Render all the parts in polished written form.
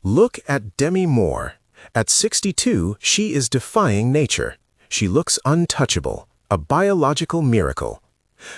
Look at Demi Moore. At 62, she is defying nature. She looks untouchable, a biological miracle.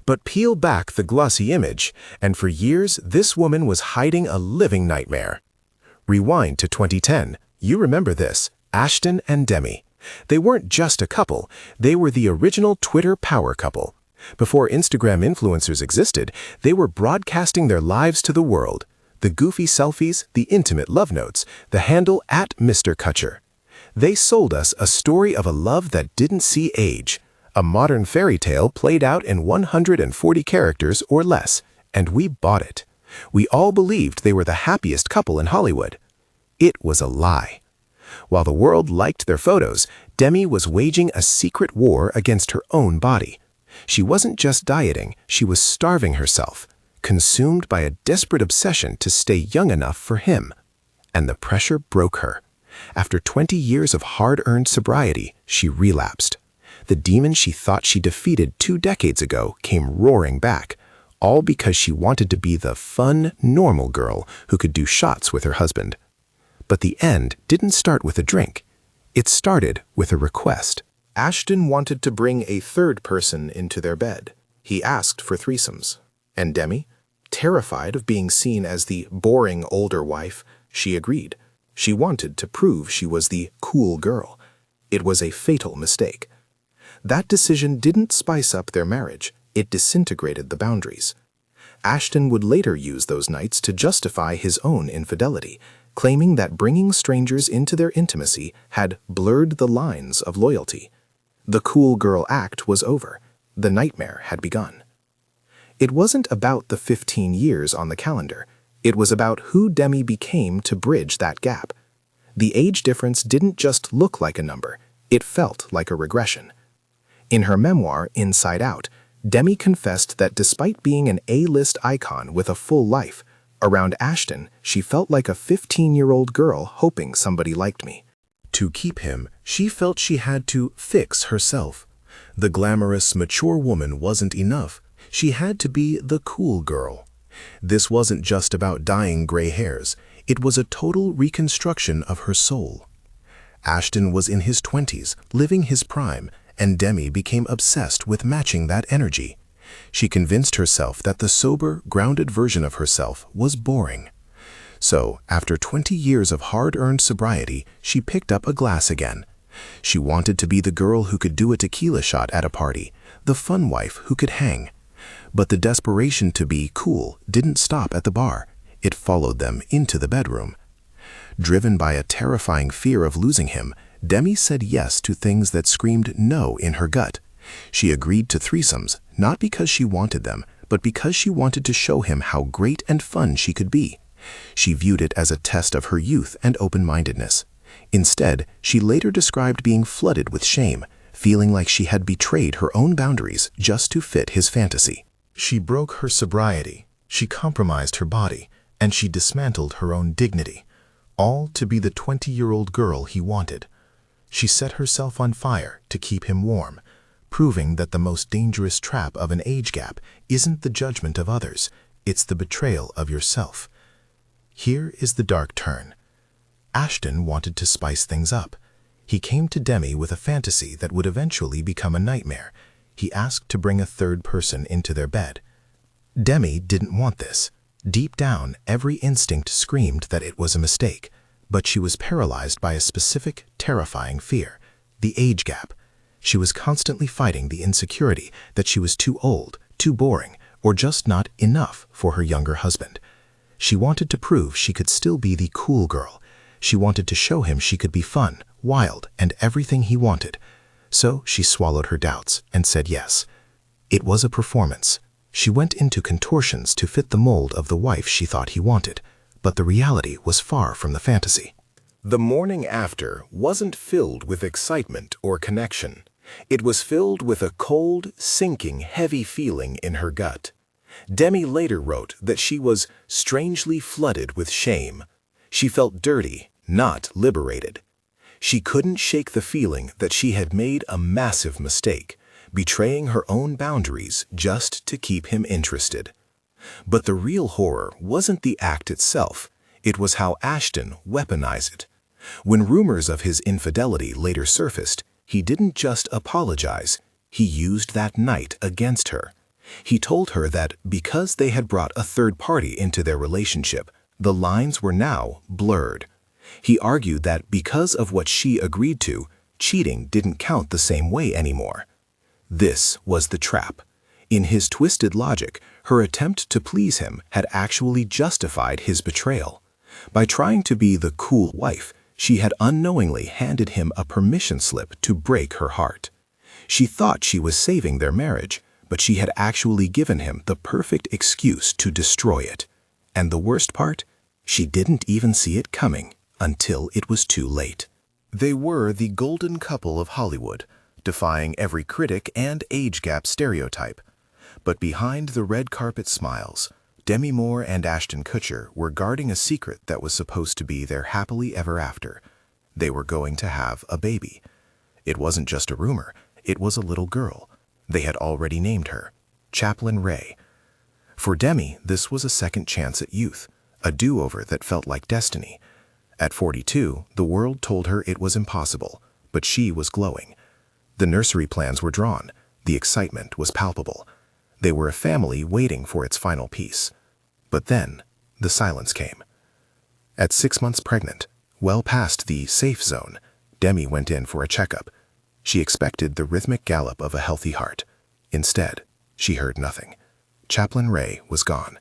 But peel back the glossy image, and for years this woman was hiding a living nightmare. Rewind to 2010. You remember this, Ashton and Demi. They weren't just a couple, they were the original Twitter power couple. Before Instagram influencers existed, they were broadcasting their lives to the world. The goofy selfies, the intimate love notes, the handle at Mr. Kutcher. They sold us a story of a love that didn't see age, a modern fairy tale played out in 140 characters or less, and we bought it. We all believed they were the happiest couple in Hollywood. It was a lie. While the world liked their photos, Demi was waging a secret war against her own body. She wasn't just dieting, she was starving herself, consumed by a desperate obsession to stay young enough for him. And the pressure broke her. After 20 years of hard-earned sobriety, she relapsed. The demon she thought she defeated 2 decades ago came roaring back, all because she wanted to be the fun, normal girl who could do shots with her husband. But the end didn't start with a drink. It started with a request. Ashton wanted to bring a third person into their bed. He asked for threesomes. And Demi, terrified of being seen as the boring older wife, she agreed. She wanted to prove she was the cool girl. It was a fatal mistake. That decision didn't spice up their marriage. It disintegrated the boundaries. Ashton would later use those nights to justify his own infidelity, claiming that bringing strangers into their intimacy had blurred the lines of loyalty. The cool girl act was over. The nightmare had begun. It wasn't about the 15 years on the calendar. It was about who Demi became to bridge that gap. The age difference didn't just look like a number. It felt like a regression. In her memoir, Inside Out, Demi confessed that despite being an A-list icon with a full life, around Ashton, she felt like a 15-year-old girl hoping somebody liked me. To keep him, she felt she had to fix herself. The glamorous, mature woman wasn't enough. She had to be the cool girl. This wasn't just about dyeing gray hairs. It was a total reconstruction of her soul. Ashton was in his 20s, living his prime, and Demi became obsessed with matching that energy. She convinced herself that the sober, grounded version of herself was boring. So, after 20 years of hard-earned sobriety, she picked up a glass again. She wanted to be the girl who could do a tequila shot at a party, the fun wife who could hang. But the desperation to be cool didn't stop at the bar. It followed them into the bedroom. Driven by a terrifying fear of losing him, Demi said yes to things that screamed no in her gut. She agreed to threesomes, not because she wanted them, but because she wanted to show him how great and fun she could be. She viewed it as a test of her youth and open-mindedness. Instead, she later described being flooded with shame, feeling like she had betrayed her own boundaries just to fit his fantasy. She broke her sobriety, she compromised her body, and she dismantled her own dignity, all to be the 20-year-old girl he wanted. She set herself on fire to keep him warm, proving that the most dangerous trap of an age gap isn't the judgment of others, it's the betrayal of yourself. Here is the dark turn. Ashton wanted to spice things up. He came to Demi with a fantasy that would eventually become a nightmare. He asked to bring a third person into their bed. Demi didn't want this. Deep down, every instinct screamed that it was a mistake, but she was paralyzed by a specific, terrifying fear, the age gap. She was constantly fighting the insecurity that she was too old, too boring, or just not enough for her younger husband. She wanted to prove she could still be the cool girl. She wanted to show him she could be fun, wild, and everything he wanted. So she swallowed her doubts and said yes. It was a performance. She went into contortions to fit the mold of the wife she thought he wanted, but the reality was far from the fantasy. The morning after wasn't filled with excitement or connection. It was filled with a cold, sinking, heavy feeling in her gut. Demi later wrote that she was strangely flooded with shame. She felt dirty, not liberated. She couldn't shake the feeling that she had made a massive mistake, betraying her own boundaries just to keep him interested. But the real horror wasn't the act itself. It was how Ashton weaponized it. When rumors of his infidelity later surfaced, he didn't just apologize, he used that night against her. He told her that because they had brought a third party into their relationship, the lines were now blurred. He argued that because of what she agreed to, cheating didn't count the same way anymore. This was the trap. In his twisted logic, her attempt to please him had actually justified his betrayal. By trying to be the cool wife, she had unknowingly handed him a permission slip to break her heart. She thought she was saving their marriage, but she had actually given him the perfect excuse to destroy it. And the worst part? She didn't even see it coming until it was too late. They were the golden couple of Hollywood, defying every critic and age gap stereotype. But behind the red carpet smiles, Demi Moore and Ashton Kutcher were guarding a secret that was supposed to be their happily ever after. They were going to have a baby. It wasn't just a rumor, it was a little girl. They had already named her, Chaplain Ray. For Demi, this was a second chance at youth, a do-over that felt like destiny. At 42, the world told her it was impossible, but she was glowing. The nursery plans were drawn, the excitement was palpable. They were a family waiting for its final piece. But then, the silence came. At 6 months pregnant, well past the safe zone, Demi went in for a checkup. She expected the rhythmic gallop of a healthy heart. Instead, she heard nothing. Chaplain Ray was gone.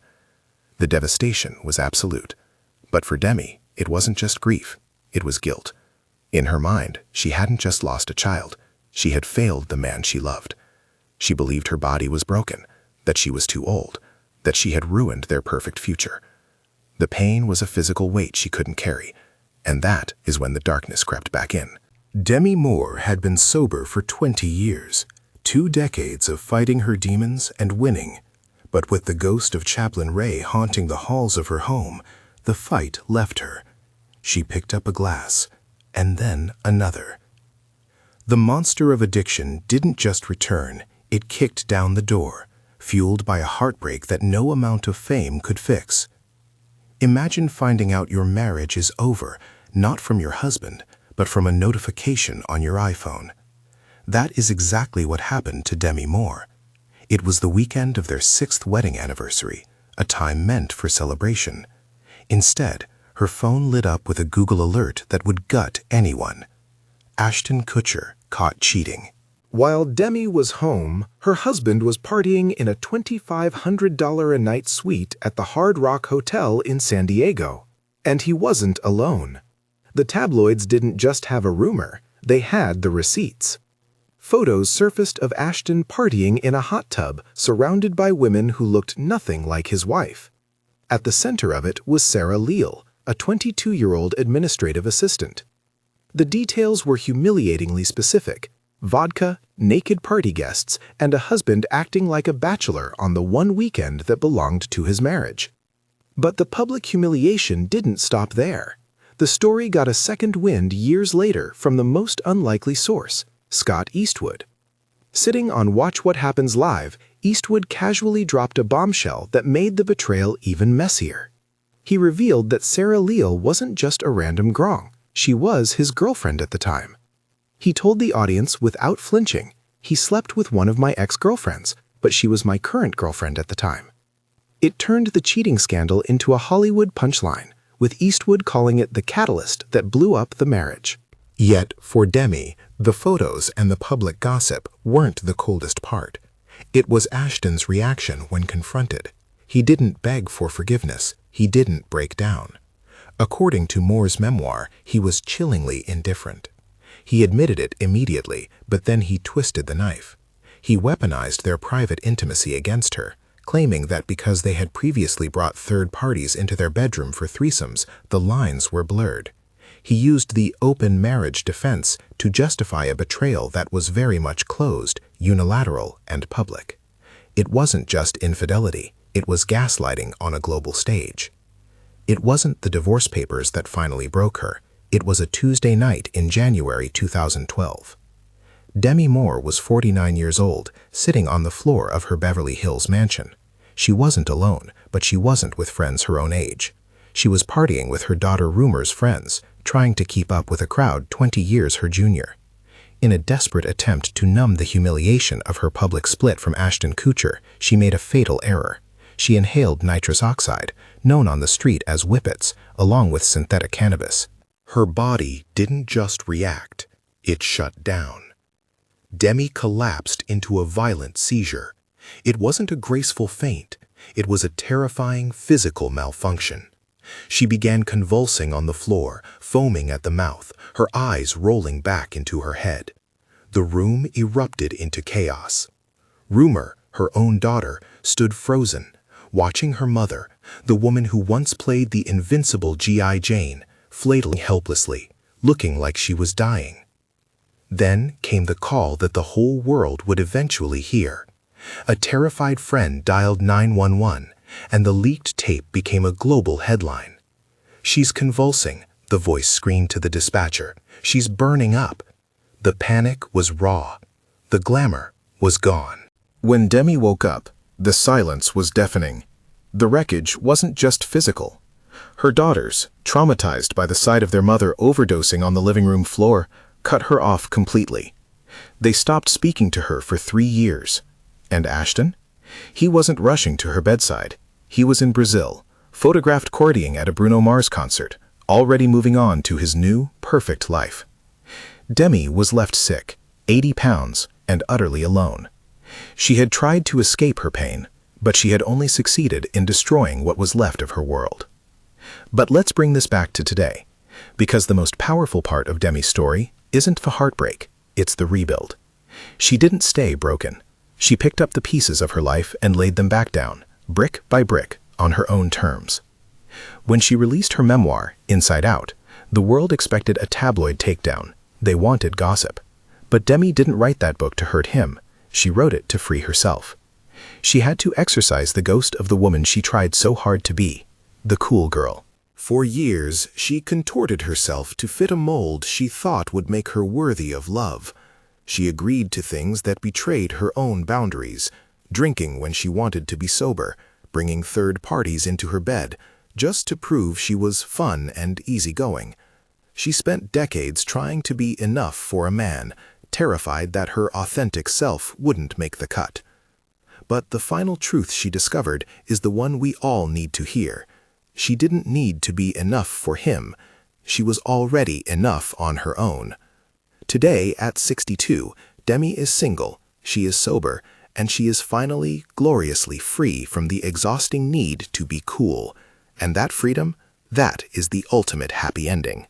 The devastation was absolute. But for Demi, it wasn't just grief, it was guilt. In her mind, she hadn't just lost a child, she had failed the man she loved. She believed her body was broken, that she was too old, that she had ruined their perfect future. The pain was a physical weight she couldn't carry, and that is when the darkness crept back in. Demi Moore had been sober for 20 years, 2 decades of fighting her demons and winning. But with the ghost of Chaplain Ray haunting the halls of her home, the fight left her. She picked up a glass, and then another. The monster of addiction didn't just return, it kicked down the door, fueled by a heartbreak that no amount of fame could fix. Imagine finding out your marriage is over, not from your husband, but from a notification on your iPhone. That is exactly what happened to Demi Moore. It was the weekend of their 6th wedding anniversary, a time meant for celebration. Instead, her phone lit up with a Google alert that would gut anyone. Ashton Kutcher caught cheating. While Demi was home, her husband was partying in a $2,500 a night suite at the Hard Rock Hotel in San Diego. And he wasn't alone. The tabloids didn't just have a rumor, they had the receipts. Photos surfaced of Ashton partying in a hot tub surrounded by women who looked nothing like his wife. At the center of it was Sarah Leal, a 22-year-old administrative assistant. The details were humiliatingly specific: vodka, naked party guests, and a husband acting like a bachelor on the one weekend that belonged to his marriage. But the public humiliation didn't stop there. The story got a second wind years later from the most unlikely source, Scott Eastwood. Sitting on Watch What Happens Live, Eastwood casually dropped a bombshell that made the betrayal even messier. He revealed that Sarah Leal wasn't just a random grong, she was his girlfriend at the time. He told the audience without flinching, "He slept with one of my ex-girlfriends, but she was my current girlfriend at the time." It turned the cheating scandal into a Hollywood punchline, with Eastwood calling it the catalyst that blew up the marriage. Yet, for Demi, the photos and the public gossip weren't the coldest part. It was Ashton's reaction when confronted. He didn't beg for forgiveness, he didn't break down. According to Moore's memoir, he was chillingly indifferent. He admitted it immediately, but then he twisted the knife. He weaponized their private intimacy against her, claiming that because they had previously brought third parties into their bedroom for threesomes, the lines were blurred. He used the open marriage defense to justify a betrayal that was very much closed, unilateral, and public. It wasn't just infidelity, it was gaslighting on a global stage. It wasn't the divorce papers that finally broke her. It was a Tuesday night in January 2012. Demi Moore was 49 years old, sitting on the floor of her Beverly Hills mansion. She wasn't alone, but she wasn't with friends her own age. She was partying with her daughter Rumor's friends, trying to keep up with a crowd 20 years her junior. In a desperate attempt to numb the humiliation of her public split from Ashton Kutcher, she made a fatal error. She inhaled nitrous oxide, known on the street as whippets, along with synthetic cannabis. Her body didn't just react, it shut down. Demi collapsed into a violent seizure. It wasn't a graceful faint, it was a terrifying physical malfunction. She began convulsing on the floor, foaming at the mouth, her eyes rolling back into her head. The room erupted into chaos. Rumor, her own daughter, stood frozen, watching her mother, the woman who once played the invincible G.I. Jane, flailing helplessly, looking like she was dying. Then came the call that the whole world would eventually hear. A terrified friend dialed 911, and the leaked tape became a global headline. "She's convulsing," the voice screamed to the dispatcher. "She's burning up." The panic was raw. The glamour was gone. When Demi woke up, the silence was deafening. The wreckage wasn't just physical. Her daughters, traumatized by the sight of their mother overdosing on the living room floor, cut her off completely. They stopped speaking to her for 3 years. And Ashton? He wasn't rushing to her bedside. He was in Brazil, photographed courting at a Bruno Mars concert, already moving on to his new, perfect life. Demi was left sick, 80 pounds, and utterly alone. She had tried to escape her pain, but she had only succeeded in destroying what was left of her world. But let's bring this back to today, because the most powerful part of Demi's story isn't the heartbreak, it's the rebuild. She didn't stay broken. She picked up the pieces of her life and laid them back down, brick by brick, on her own terms. When she released her memoir, Inside Out, the world expected a tabloid takedown. They wanted gossip. But Demi didn't write that book to hurt him. She wrote it to free herself. She had to exorcise the ghost of the woman she tried so hard to be, the cool girl. For years, she contorted herself to fit a mold she thought would make her worthy of love. She agreed to things that betrayed her own boundaries, drinking when she wanted to be sober, bringing third parties into her bed, just to prove she was fun and easygoing. She spent decades trying to be enough for a man, terrified that her authentic self wouldn't make the cut. But the final truth she discovered is the one we all need to hear. She didn't need to be enough for him. She was already enough on her own. Today, at 62, Demi is single, she is sober, and she is finally, gloriously free from the exhausting need to be cool. And that freedom, that is the ultimate happy ending.